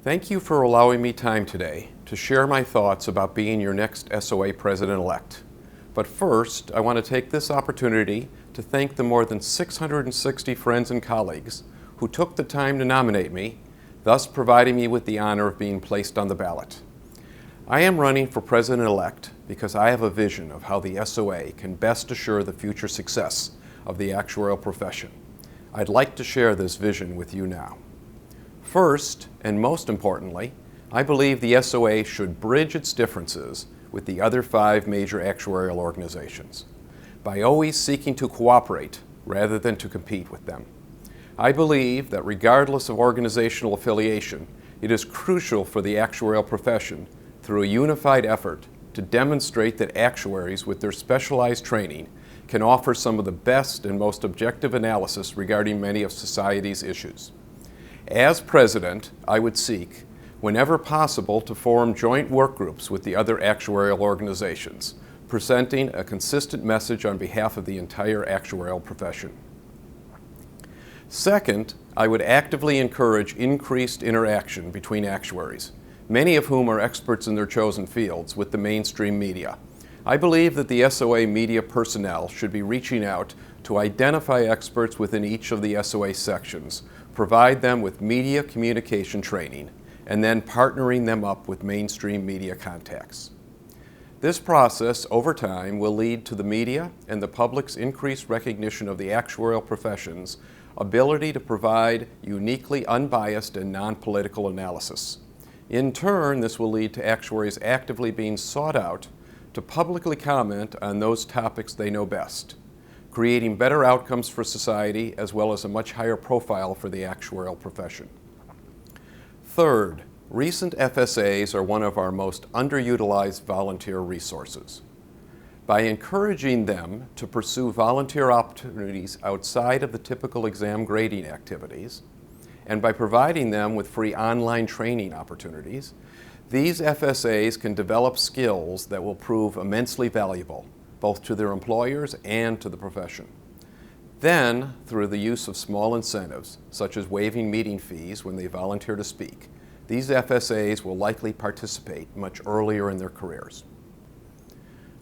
Thank you for allowing me time today to share my thoughts about being your next SOA President-elect. But first, I want to take this opportunity to thank the more than 660 friends and colleagues who took the time to nominate me, thus providing me with the honor of being placed on the ballot. I am running for President-elect because I have a vision of how the SOA can best assure the future success of the actuarial profession. I'd like to share this vision with you now. First, and most importantly, I believe the SOA should bridge its differences with the other 5 major actuarial organizations by always seeking to cooperate rather than to compete with them. I believe that regardless of organizational affiliation, it is crucial for the actuarial profession through a unified effort to demonstrate that actuaries with their specialized training can offer some of the best and most objective analysis regarding many of society's issues. As president, I would seek, whenever possible, to form joint work groups with the other actuarial organizations, presenting a consistent message on behalf of the entire actuarial profession. Second, I would actively encourage increased interaction between actuaries, many of whom are experts in their chosen fields, with the mainstream media. I believe that the SOA media personnel should be reaching out to identify experts within each of the SOA sections, provide them with media communication training, and then partnering them up with mainstream media contacts. This process, over time, will lead to the media and the public's increased recognition of the actuarial profession's ability to provide uniquely unbiased and non-political analysis. In turn, this will lead to actuaries actively being sought out to publicly comment on those topics they know best, creating better outcomes for society as well as a much higher profile for the actuarial profession. Third, recent FSAs are one of our most underutilized volunteer resources. By encouraging them to pursue volunteer opportunities outside of the typical exam grading activities, and by providing them with free online training opportunities, these FSAs can develop skills that will prove immensely valuable, both to their employers and to the profession. Then, through the use of small incentives, such as waiving meeting fees when they volunteer to speak, these FSAs will likely participate much earlier in their careers.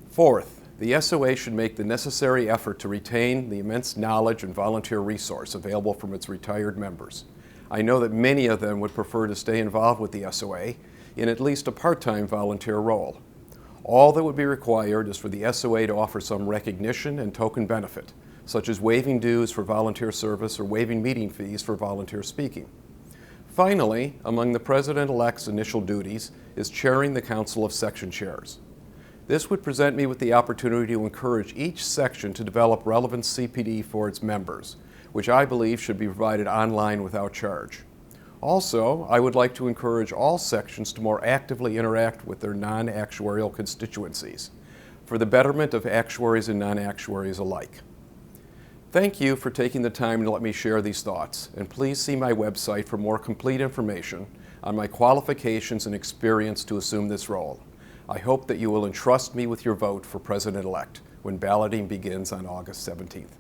Fourth, the SOA should make the necessary effort to retain the immense knowledge and volunteer resource available from its retired members. I know that many of them would prefer to stay involved with the SOA in at least a part-time volunteer role. All that would be required is for the SOA to offer some recognition and token benefit, such as waiving dues for volunteer service or waiving meeting fees for volunteer speaking. Finally, among the President-elect's initial duties is chairing the Council of Section Chairs. This would present me with the opportunity to encourage each section to develop relevant CPD for its members, which I believe should be provided online without charge. Also, I would like to encourage all sections to more actively interact with their non-actuarial constituencies for the betterment of actuaries and non-actuaries alike. Thank you for taking the time to let me share these thoughts, and please see my website for more complete information on my qualifications and experience to assume this role. I hope that you will entrust me with your vote for President-elect when balloting begins on August 17th.